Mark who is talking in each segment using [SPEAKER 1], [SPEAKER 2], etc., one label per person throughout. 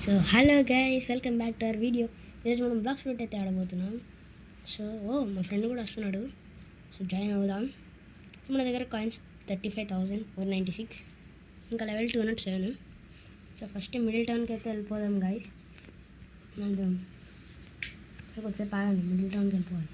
[SPEAKER 1] So hello guys, welcome back to our video. ఈరోజు మనం blocks fruit అయితే ఆడబోతున్నాం. So మా ఫ్రెండ్ కూడా వస్తున్నాడు. సో జాయిన్ అవుదాం. మన దగ్గర కాయిన్స్ 35,496, ఇంకా లెవెల్ 207. సో ఫస్ట్ మిడిల్ టౌన్కి అయితే వెళ్ళిపోదాం గైస్. మనం సో కొద్దిసేపు ఆగండి, మిడిల్ టౌన్కి వెళ్ళిపోవాలి.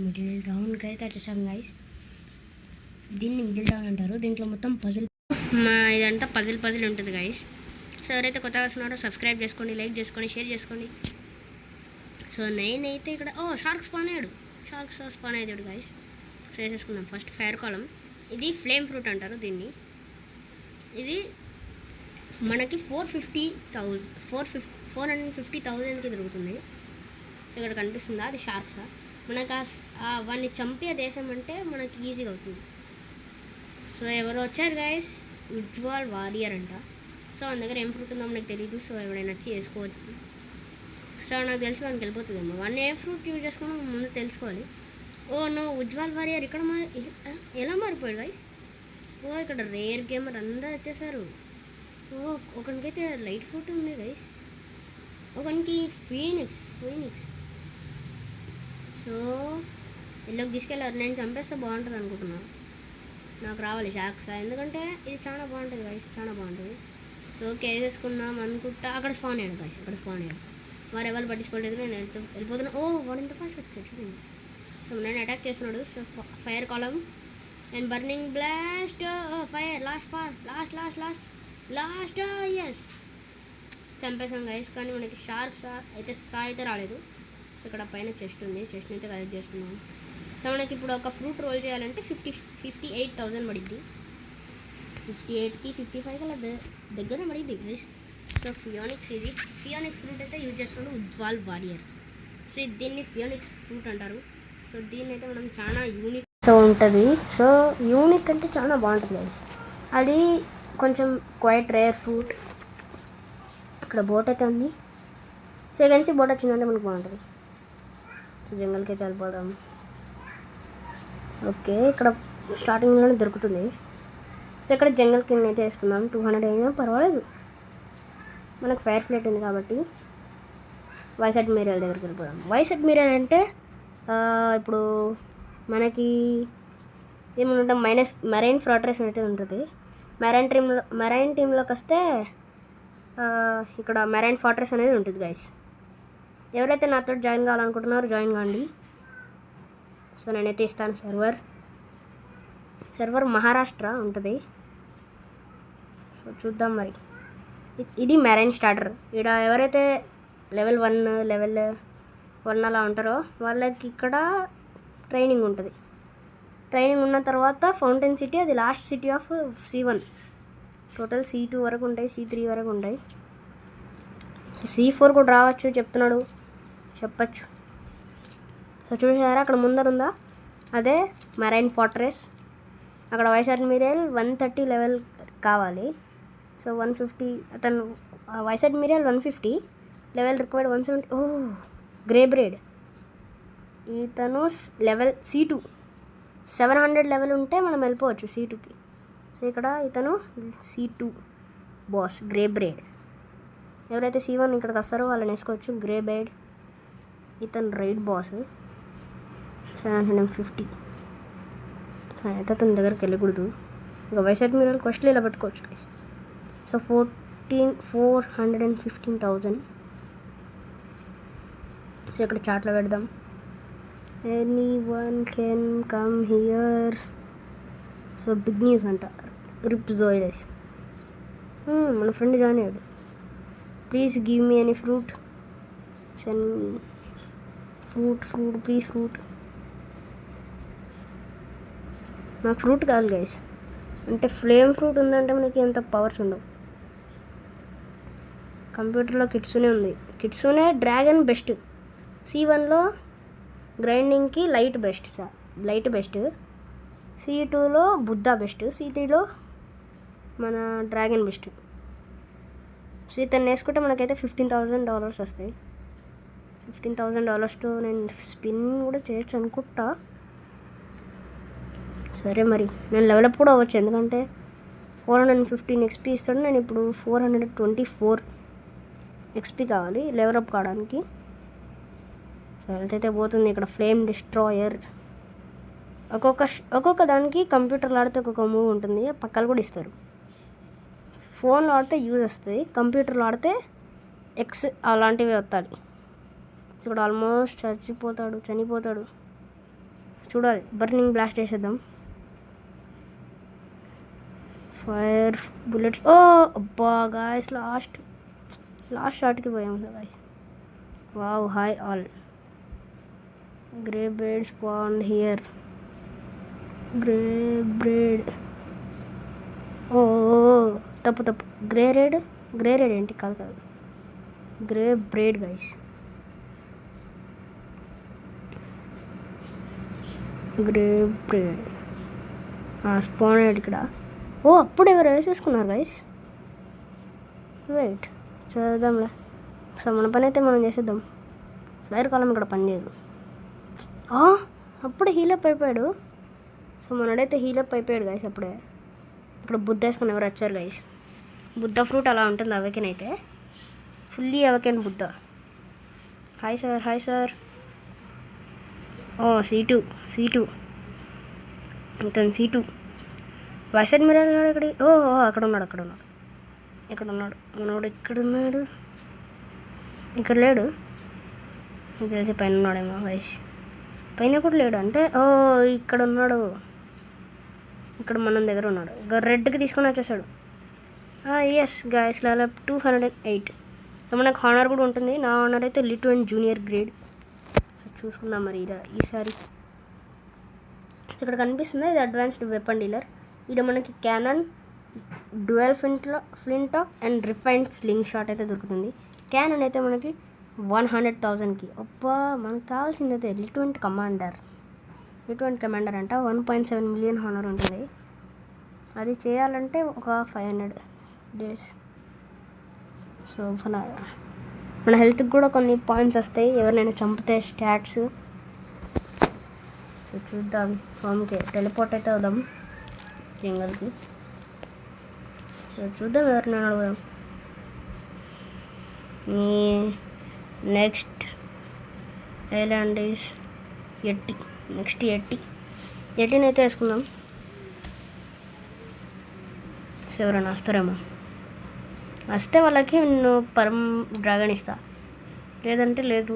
[SPEAKER 1] మిడిల్ టౌన్కి అయితే వచ్చేసాం గైస్. దీన్ని మిడిల్ టౌన్ అంటారు. దీంట్లో మొత్తం పజిల్, ఇదంతా పజిల్ ఉంటుంది గైస్. సో ఎవరైతే కొత్తగా వస్తున్నారో సబ్స్క్రైబ్ చేసుకోండి, లైక్ చేసుకోండి, షేర్ చేసుకోండి. సో నేనైతే ఇక్కడ షార్క్ స్పాన్ అయ్యాడు గైస్. సో వేసేసుకుందాం. ఫస్ట్ ఫైర్ కాలం. ఇది ఫ్లేమ్ ఫ్రూట్ అంటారు దీన్ని. ఇది మనకి 450,000కి దొరుకుతుంది. సో ఇక్కడ కనిపిస్తుందా, అది షార్క్సా? మనకు వాడిని చంపే దేశం అంటే మనకి ఈజీగా అవుతుంది. సో ఎవరు వచ్చారు గైస్, ఉజ్వాల్ వారియర్ అంట. సో మన దగ్గర ఏం ఫ్రూట్ ఉందో మనకు తెలీదు. సో ఎవడైనా వచ్చి వేసుకోవచ్చు. సో నాకు తెలిసి వాడికి వెళ్ళిపోతుందేమో. వన్ ఏ ఫ్రూట్ యూజ్ చేసుకుని ముందు తెలుసుకోవాలి. ఉజ్వాల్ వారియర్ ఇక్కడ ఎలా మారిపోయాడు గైస్? ఇక్కడ రేర్ గేమర్ అందరూ వచ్చేసారు. ఒకనికైతే లైట్ ఫ్రూట్ ఉంది గైస్, ఒకనికి ఫీనిక్స్. సో ఇల్లుకి తీసుకెళ్ళారు. నేను చంపేస్తే బాగుంటుంది అనుకుంటున్నాను. నాకు రావాలి షార్క్స్, ఎందుకంటే ఇది చాలా బాగుంటుంది గైస్, చాలా బాగుంటుంది. సో వేసేసుకున్నాం అనుకుంటా. అక్కడ స్పాన్ అయ్యాడు గైస్, వారు ఎవరు పట్టించుకోలేదు. నేను వెళ్ళిపోతున్నా. వాడు ఇంత ఫాస్ట్ వచ్చాడు చూడండి. సో నేను అటాక్ చేస్తున్నాడు. So fire column and burning blast, fire last ఎస్ చంపేసాం గైస్. కానీ మనకి షార్క్స్ అయితే అయితే రాలేదు. సో ఇక్కడ పైన చెస్ట్ ఉంది, చెస్ట్ని అయితే కలెక్ట్ చేసుకున్నాం. సో మనకి ఇప్పుడు ఒక ఫ్రూట్ రోల్ చేయాలంటే 58,000 పడిద్ది. 58కి 55 అలా దగ్గర పడిద్ది గైస్. సో ఫియోనిక్స్ ఫ్రూట్ అయితే యూజ్ చేస్తున్నాడు ఉజ్వాల్ వారియర్. సో దీన్ని ఫియోనిక్స్ ఫ్రూట్ అంటారు. సో దీన్ని అయితే మనం చాలా యూనిక్ ఉంటుంది. సో యూనిక్ అంటే చాలా బాగుంటుంది గైస్. అది కొంచెం క్వైట్ రేర్ ఫ్రూట్. ఇక్కడ బోట్ అయితే ఉంది. సెకండ్స్ బోట్ వచ్చిందంటే మనకు బాగుంటుంది. సో జంగల్కి అయితే వెళ్ళిపోదాం. ఓకే, ఇక్కడ స్టార్టింగ్లోనే దొరుకుతుంది. సో ఇక్కడ జంగల్ కింద అయితే వేసుకుందాం. 200 అయినా పర్వాలేదు, మనకు ఫైర్ ఫ్లేట్ ఉంది కాబట్టి. వైస్ అడ్మిరల్ దగ్గరికి వెళ్ళిపోదాం. వైస్ అడ్మిరల్ అంటే ఇప్పుడు మనకి ఏమన్నా మెరైన్ ఫోర్ట్రెస్ అయితే ఉంటుంది. మెరైన్ టీంలోకి వస్తే ఇక్కడ మెరైన్ ఫోర్ట్రెస్ అనేది ఉంటుంది గైస్. ఎవరైతే నాతో జాయిన్ కావాలనుకుంటున్నారో జాయిన్ కాండి. సో నేనైతే ఇస్తాను. సర్వర్ మహారాష్ట్ర ఉంటుంది. సో చూద్దాం మరి. ఇది మెరైన్ స్టార్టర్. ఇక్కడ ఎవరైతే లెవెల్ 1 అలా ఉంటారో వాళ్ళకి ఇక్కడ ట్రైనింగ్ ఉంటుంది. ట్రైనింగ్ ఉన్న తర్వాత ఫౌంటైన్ సిటీ, అది last city of C1. Total C2 వరకు ఉంటాయి, C3 వరకు ఉంటాయి. C4 కూడా రావచ్చు చెప్తున్నాడు, చెప్పచ్చు. సో చూసారా, అక్కడ ముందరుందా, అదే మెరైన్ ఫోర్ట్రెస్. అక్కడ వైస్ అడ్మిరల్ 130 లెవెల్ కావాలి. సో 150, అతను vice admiral 150 level required 170. Greybeard ఇతను లెవెల్ C2 700 లెవెల్ ఉంటే మనం వెళ్ళిపోవచ్చు C2కి. సో ఇక్కడ ఇతను C2 బాస్ గ్రే బ్రేడ్. ఎవరైతే C1 ఇక్కడికి వస్తారో వాళ్ళని వేసుకోవచ్చు. గ్రే బ్రేడ్ ఇతను రైడ్ బాస్ 750. సో అయితే అతని దగ్గరికి వెళ్ళకూడదు. ఇక వైస్ అడ్మిరల్ క్వశ్చన్లు ఇలా పెట్టుకోవచ్చు గైస్. సో 415,000. సో ఇక్కడ చాట్లో పెడదాం. Anyone can come here. So big news అంట, రిప్ జోయిలెస్. మన ఫ్రెండ్ జాయిన్ అయ్యాడు. Please give me any fruit. Fruit please fruit. నాకు ఫ్రూట్ కావాలి గైస్. అంటే ఫ్లేమ్ ఫ్రూట్ ఉందంటే మనకి ఎంత పవర్స్ ఉండవు. కంప్యూటర్లో కిట్సూనే ఉంది. Kitsune dragon best. C1లో గ్రైండింగ్కి లైట్ బెస్ట్. C2లో బుద్ధా బెస్ట్. C3లో మన డ్రాగన్ బెస్ట్. సో ఇతను వేసుకుంటే మనకైతే $15,000 వస్తాయి. $15,000తో నేను స్పిన్ కూడా చేయొచ్చు అనుకుంటా. సరే మరి నేను లెవెలప్ కూడా అవ్వచ్చు, ఎందుకంటే 415 ఎక్స్పీ ఇస్తాడు. నేను ఇప్పుడు 424 ఎక్స్పీ కావాలి లెవెలప్ కావడానికి. సో హెల్త్ అయితే పోతుంది. ఇక్కడ ఫ్లేమ్ డిస్ట్రాయర్, ఒక్కొక్క దానికి కంప్యూటర్లో ఆడితే ఒక్కొక్క మూవ్ ఉంటుంది, పక్కలు కూడా ఇస్తారు. ఫోన్లో ఆడితే యూజ్ వస్తుంది, కంప్యూటర్లో ఆడితే ఎక్స్ అలాంటివి వస్తాయి. ఇక్కడ ఆల్మోస్ట్ చనిపోతాడు. చూడాలి, బర్నింగ్ బ్లాస్ట్ వేసేద్దాం. Fire bullets. ఓ అబ్బా గాయస్, లాస్ట్ షాట్కి పోయాం guys. Wow, hi all. Greybeard spawn here. ఓ తప్పు. గ్రే రేడ్ ఏంటి? కాదు, Greybeard guys. Greybeard spawn ఇక్కడ. ఓ అప్పుడు ఎవరు వేసేసుకున్నారు గైస్. వెయిట్ చేద్దాంలే. సో మన పని అయితే మనం చేసేద్దాం. ఫైర్ కాలం ఇక్కడ పని చేయదు. అప్పుడే హీలప్ అయిపోయాడు. సో మనడైతే హీలప్ అయిపోయాడు గైస్ అప్పుడే. ఇక్కడ బుద్ధ వేసుకుని ఎవరు వచ్చారు గైస్. బుద్ధ ఫ్రూట్ అలా ఉంటుంది అవకెన్ అయితే, fully awaken Buddha. Hi sir. C2 ఇతను C2 వైసెడ్ మిరర్ ఇక్కడ. అక్కడ ఉన్నాడు. మనోడు ఎక్కడున్నాడు? ఇక్కడ లేడు, తెలిసి పైన ఉన్నాడేమో గైస్. పైన కూడా లేడు అంటే ఇక్కడ ఉన్నాడు. ఇక్కడ మన దగ్గర ఉన్నాడు. ఇక రెడ్కి తీసుకొని వచ్చేసాడు. Yes guys, level 208. సో మనకు హానర్ కూడా ఉంటుంది. నా హానర్ అయితే little and junior grade. So చూసుకుందాం మరి ఈసారి. ఇక్కడ కనిపిస్తుంది ఇది అడ్వాన్స్డ్ వెపన్ డీలర్. ఇక్కడ మనకి cannon, dual flintlock and refined slingshot అయితే దొరుకుతుంది. క్యానన్ అయితే మనకి 100,000కి. మనకు కావాల్సింది అయితే లిట్వెంట్ కమాండర్ అంట 1.7 మిలియన్ హానర్ ఉంటుంది. అది చేయాలంటే ఒక 500 డేస్. సో మన హెల్త్కి కూడా కొన్ని పాయింట్స్ వస్తాయి ఎవరినైనా చంపితే స్టాట్స్. సో చూద్దాం. హోమ్కి టెలిపోర్ట్ అయితే అవుదాం జంగల్కి. సో చూద్దాం ఎవరినైనా అడుగుదాం. నెక్స్ట్ ఐలాండ్ ఈజ్ ఎట్టి. ఎట్టిని అయితే వేసుకుందాం. సో ఎవరైనా వస్తారేమో, వస్తే వాళ్ళకి నేను పరమ్ డ్రాగన్ ఇస్తా, లేదంటే లేదు.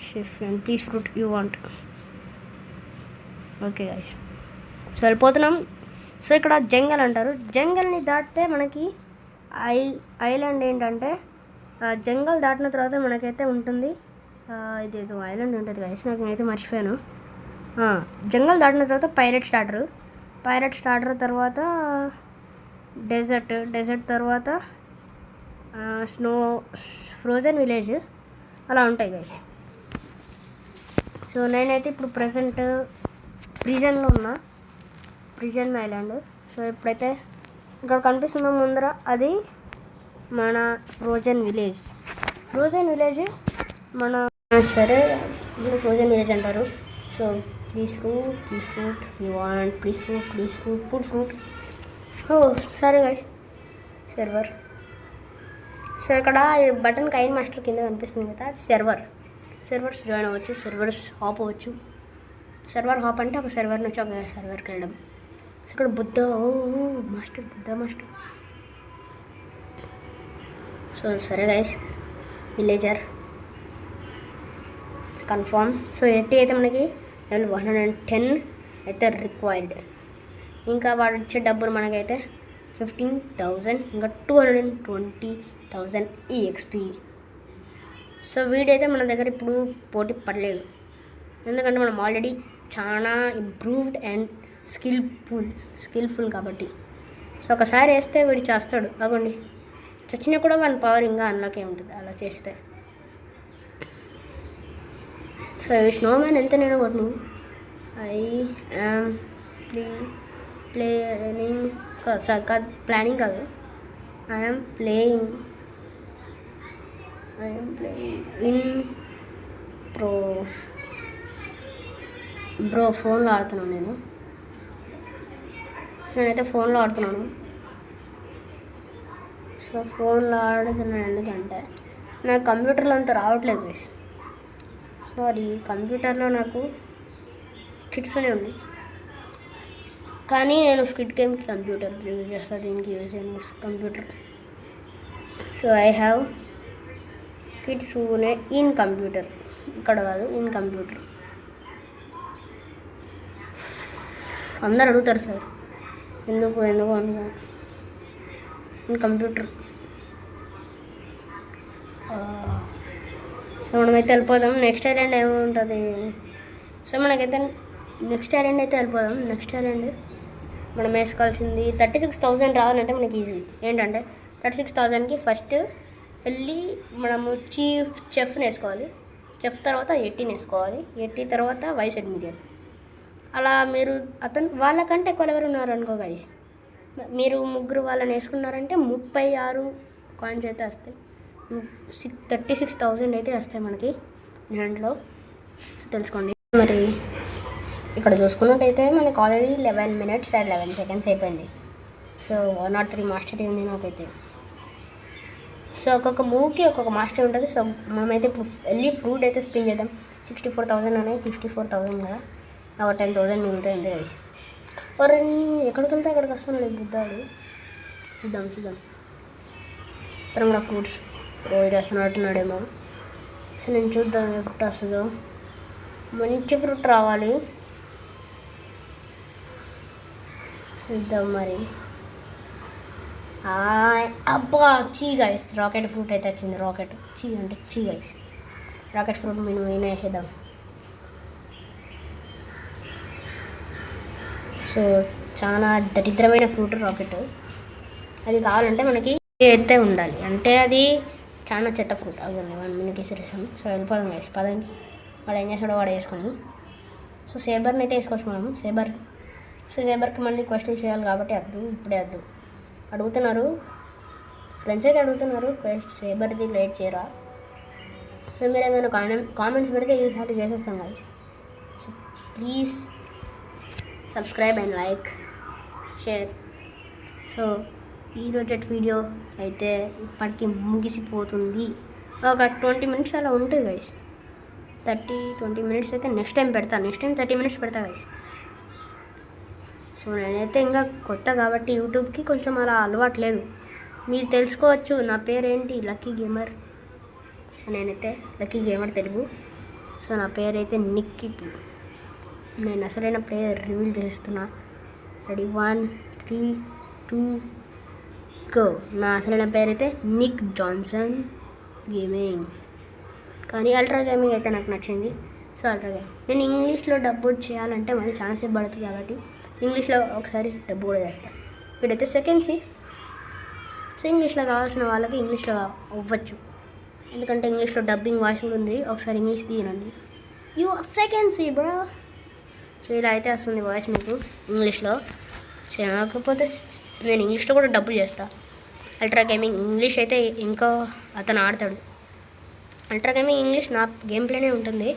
[SPEAKER 1] షిఫ్ and please fruit you want. Okay guys, so వెళ్ళిపోతున్నాం. సో ఇక్కడ జంగల్ అంటారు. జంగల్ని దాటితే మనకి ఐలాండ్ ఏంటంటే, జంగల్ దాటిన తర్వాత మనకైతే ఉంటుంది ఇదేదో ఐలాండ్ ఉంటుంది గైస్, నాకు నేనైతే మర్చిపోయాను. జంగల్ దాటిన తర్వాత పైరెట్ స్టార్టర్ తర్వాత డెజర్ట్ తర్వాత స్నో ఫ్రోజన్ విలేజ్ అలా ఉంటాయి గైస్. సో నేనైతే ఇప్పుడు ప్రజెంట్ ప్రిజన్లో ఉన్నా, ప్రిజన్ ఐలాండ్. సో ఇప్పుడైతే ఇక్కడ కనిపిస్తున్న ముందర అది మన ఫ్రోజన్ విలేజ్ మన సరే ఫ్రోజన్ విలేజ్ అంటారు. So please fruit you want, please fruit put fruit. సరే గైస్, సర్వర్. సో ఇక్కడ బటన్ కైన్ మాస్టర్ కింద కనిపిస్తుంది కదా, అది సర్వర్స్ జాయిన్ అవ్వచ్చు, సర్వర్స్ హాప్ అవ్వచ్చు. సర్వర్ హాప్ అంటే ఒక సర్వర్ నుంచి ఒక సర్వర్కి వెళ్ళడం. సో ఇక్కడ బుద్ధ మాస్టర్. సో సరే గైస్, విలేజర్ కన్ఫర్మ్. సో ఎట్టి అయితే మనకి లెవెల్ 110 అయితే రిక్వైర్డ్. ఇంకా వాడు ఇచ్చే డబ్బులు మనకైతే 15,000, ఇంకా 220,000 EXP. సో వీడైతే మన దగ్గర ఇప్పుడు పోటీ పడలేదు, ఎందుకంటే మనం ఆల్రెడీ చాలా ఇంప్రూవ్డ్ అండ్ స్కిల్ఫుల్ కాబట్టి. సో ఒకసారి వేస్తే వీడు చేస్తాడు. అగోండి, చచ్చినా కూడా 1 పవర్ ఇంకా అన్లాకే ఉంటుంది అలా చేస్తే. సో ఈ స్నోమ్యాన్ ఎంత నేను కొట్టిన ఐ యామ్ ప్లేయింగ్ కాదు, ప్లానింగ్ కాదు, I am playing in bro ఫోన్లో ఆడుతున్నాను నేను. నేనైతే ఫోన్లో ఆడుతున్నాను. సో ఫోన్లో ఆడుతున్నాను ఎందుకంటే నాకు కంప్యూటర్లో అంత రావట్లేదు గైస్. సారీ, కంప్యూటర్లో నాకు కిట్స్ అనే ఉంది, కానీ నేను స్క్విడ్ గేమ్కి కంప్యూటర్ యూజ్ చేస్తాను. దీనికి యూజ్ చేయను computer. So I have kits in computer, ఇక్కడ కాదు, ఇన్ కంప్యూటర్. అందరు అడుగుతారు సార్ ఎందుకు అనుకో ఇన్ కంప్యూటర్. సో మనమైతే వెళ్ళిపోదాం. నెక్స్ట్ ఐలాండ్ ఏముంటుంది? సో మనకైతే నెక్స్ట్ ఐలాండ్ అయితే వెళ్ళిపోదాం. నెక్స్ట్ ఐలాండ్ మనం వేసుకోవాల్సింది 36,000 రావాలంటే మనకి ఈజీ. ఏంటంటే 36,000కి ఫస్ట్ వెళ్ళి మనము చెఫ్ని వేసుకోవాలి. చెఫ్ తర్వాత ఎట్టీని వేసుకోవాలి. ఎట్టి తర్వాత వైస్ అడ్మిరియల్. అలా మీరు వాళ్ళకంటే ఎక్కువ ఎవరు ఉన్నారు అనుకో గైస్, మీరు ముగ్గురు వాళ్ళని వేసుకున్నారంటే 36 కాయిన్స్ అయితే వస్తాయి. 36,000 అయితే వస్తాయి మనకి దాంట్లో. తెలుసుకోండి. మరి ఇక్కడ చూసుకున్నట్టయితే మనకి ఆల్రెడీ 11 minutes and 11 seconds అయిపోయింది. సో 103 మాస్టర్ ఉంది నాకైతే. సో ఒక్కొక్క మూవ్కి ఒక్కొక్క మాస్టర్ ఉంటుంది. సో మనమైతే ఇప్పుడు వెళ్ళి ఫ్రూట్ అయితే స్పిన్ చేద్దాం. 64,000 అనేది 54,000 కదా, ఒక 10,000 మిగులుతాయి అంతే గైస్. ఎవరని ఎక్కడికి వెళ్తే అక్కడికి వస్తున్నాడు బుద్ధాడు. చూద్దాం తను కూడా ఫ్రూట్స్ రోజు వేస్తున్నట్టున్నాడేమో. సో నేను చూద్దాం ఏ ఫ్రూట్ వస్తుందో. మంచి ఫ్రూట్ రావాలి. చూద్దాం మరి. అబ్బా చీ గైస్, రాకెట్ ఫ్రూట్ అయితే వచ్చింది. రాకెట్ చీ గైస్, రాకెట్ ఫ్రూట్ మేము వేసేద్దాం. సో చాలా దరిద్రమైన ఫ్రూట్ రాకెట్. అది కావాలంటే మనకి అయితే ఉండాలి, అంటే అది చాలా చెత్త ఫ్రూట్. అవునండి, 1 minute వేసేసాము. సో వెళ్ళిపోదాం గైస్, పదండి. వాడు ఏం చేస్తాడో వాడు వేసుకొని. సో సేబర్ని అయితే వేసుకోవచ్చు మనము. సేబర్కి మళ్ళీ క్వశ్చన్ చేయాలి కాబట్టి ఇప్పుడే అడుగుతున్నారు ఫ్రెండ్స్ అయితే అడుగుతున్నారు, సేబర్ది లేట్ చేయరా. సో మీరు ఏమైనా కామెంట్స్ పెడితే ఈసారి చేసేస్తాం guys. So please subscribe and like, share. So ఈరోజు వీడియో అయితే ఇప్పటికి ముగిసిపోతుంది. ఒక 20 minutes అలా ఉంటుంది గైస్. 20 minutes అయితే నెక్స్ట్ టైం 30 minutes పెడతా గైస్. సో నేనైతే ఇంకా కొత్త కాబట్టి యూట్యూబ్కి కొంచెం అలా అలవాట్లేదు. మీరు తెలుసుకోవచ్చు నా పేరేంటి, లక్కీ గేమర్. సో నేనైతే లక్కీ గేమర్ తెలుగు. సో నా పేరైతే నిక్కీ. నేను అసలైన ప్లేయర్ రివీల్ చేస్తున్నా. Ready 1 3 2 go. నా అసలైన పేరైతే నిక్ జాన్సన్ గేమింగ్, కానీ అల్ట్రా గేమింగ్ అయితే నాకు నచ్చింది. So ultra gaming. నేను ఇంగ్లీష్లో డబ్బు చేయాలంటే మళ్ళీ చాలాసేపు పడుతుంది కాబట్టి ఇంగ్లీష్లో ఒకసారి డబ్బు కూడా చేస్తాను. వీడైతే సెకండ్ సి. సో ఇంగ్లీష్లో కావాల్సిన వాళ్ళకి ఇంగ్లీష్లో అవ్వచ్చు, ఎందుకంటే ఇంగ్లీష్లో డబ్బింగ్ వాయిస్ కూడా ఉంది. ఒకసారి ఇంగ్లీష్ తీయనండి. You second see bro. So ఇలా అయితే వస్తుంది వాయిస్ మీకు ఇంగ్లీష్లో. చేయకపోతే నేను ఇంగ్లీష్లో కూడా డబ్బు చేస్తాను. అల్ట్రా గేమింగ్ ఇంగ్లీష్ అయితే ఇంకో అతను ఆడతాడు. అల్ట్రా గేమింగ్ ఇంగ్లీష్ నా గేమ్ ప్లేనే ఉంటుంది,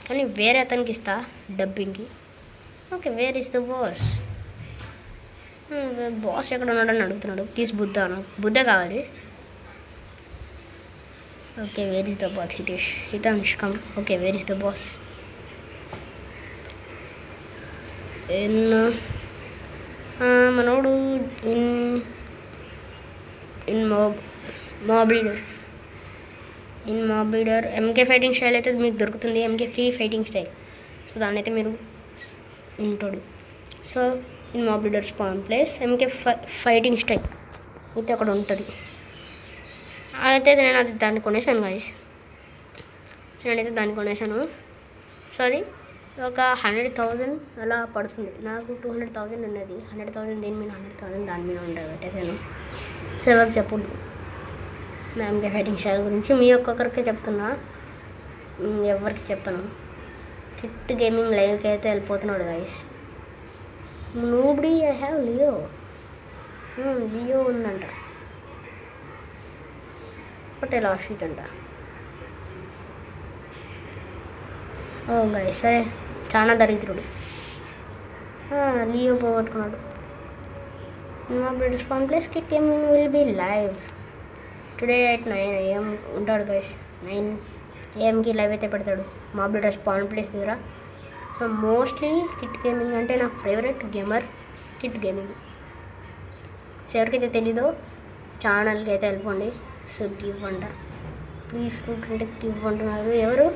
[SPEAKER 1] కానీ వేరే అతనికి ఇస్తా డబ్బింగ్కి. Okay, where is the boss? Boss ఎక్కడ ఉన్నాడని అడుగుతున్నాడు. ప్లీజ్ బుద్ధ కావాలి. Okay, where is the boss? Hitansh come. Okay, where is the boss? మనోడు in mob leader MK fighting style అయితే మీకు దొరుకుతుంది. MK free fighting style. So దాన్ని అయితే మీరు ఉంటాడు. So in mob leader spawn place MK fighting style అయితే అక్కడ ఉంటుంది. అయితే నేను దాన్ని కొనేసాను గైస్. నేనైతే దాన్ని కొనేసాను. సో అది ఒక 100,000 అలా పడుతుంది. నాకు 200,000 ఉన్నది. 100,000 దేని మీద, 100,000 దాని మీద ఉంటుంది పెట్టేసాను. సో ఎవరికి చెప్పండి నా ఎంకే ఫైటింగ్ స్టైల్ గురించి. మీ ఒక్కొక్కరికి చెప్తున్నా, ఎవరికి చెప్పను. కిట్ గేమింగ్ లైవ్కి అయితే వెళ్ళిపోతున్నాడు guys. Nobody I have Leo ఉందంట. ఒకటే లాస్ట్ షీట్ అంట. ఓ గైస్, సరే చాలా దరిద్రుడు. లియో పోగొట్టుకున్నాడు. మా brothers phone plus kit gaming will be live today at 9 AM ఉంటాడు గైస్. 9 AMకి లైవ్ అయితే పెడతాడు మా బ్రదర్స్ ఫోన్ ప్లేస్ దగ్గర. సో మోస్ట్లీ కిట్ గేమింగ్ అంటే నా favourite gamer kit gaming. So ఎవరికైతే తెలీదో ఛానల్కి అయితే వెళ్ళిపోండి. సో గివ్ అంట ప్లీజ్ ఫ్రూట్ అంటే గివ్ అంటున్నారు ఎవరు?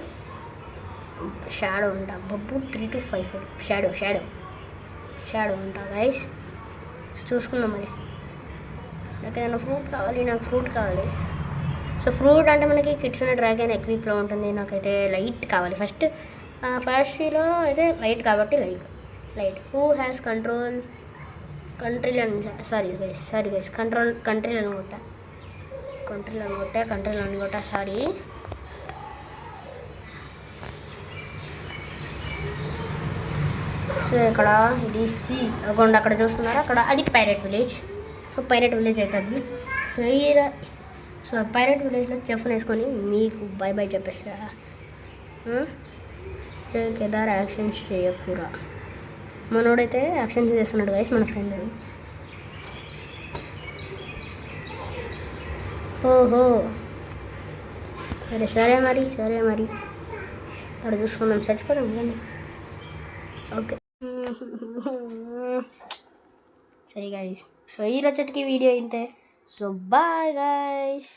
[SPEAKER 1] షాడో అంట బబ్బు 3254 షాడో అంట గైస్. చూసుకుందాం మరి. నాకు ఏదైనా ఫ్రూట్ కావాలి, నాకు ఫ్రూట్ కావాలి. సో ఫ్రూట్ అంటే మనకి కిడ్స్ ఉన్న డ్రాగన్ ఎక్విప్లో ఉంటుంది. నాకైతే లైట్ కావాలి ఫస్ట్ సీలో అయితే లైట్ కాబట్టి లైట్ హూ హ్యాస్ కంట్రీలు సారీ గైస్ కంట్రీలు అనుకుంటా సారీ. సో ఇక్కడ ఇది సి అకౌంట్ అక్కడ చూస్తున్నారు, అక్కడ అది parrot village. So parrot village అవుతుంది. సో పైరెట్ విలేజ్లో చెఫ్ని వేసుకొని మీకు బై చెప్పేస్తారా? కేదార్ యాక్షన్స్ చేయకూరా. మనోడైతే యాక్షన్స్ చేస్తున్నాడు గైస్ మన ఫ్రెండ్. ఓహో సరే మరి అక్కడ చూసుకున్నాం చచ్చిపోదాం కానీ. ఓకే సరే గైస్. సో ఈ రోజుకి వీడియో ఇంతే. So bye guys.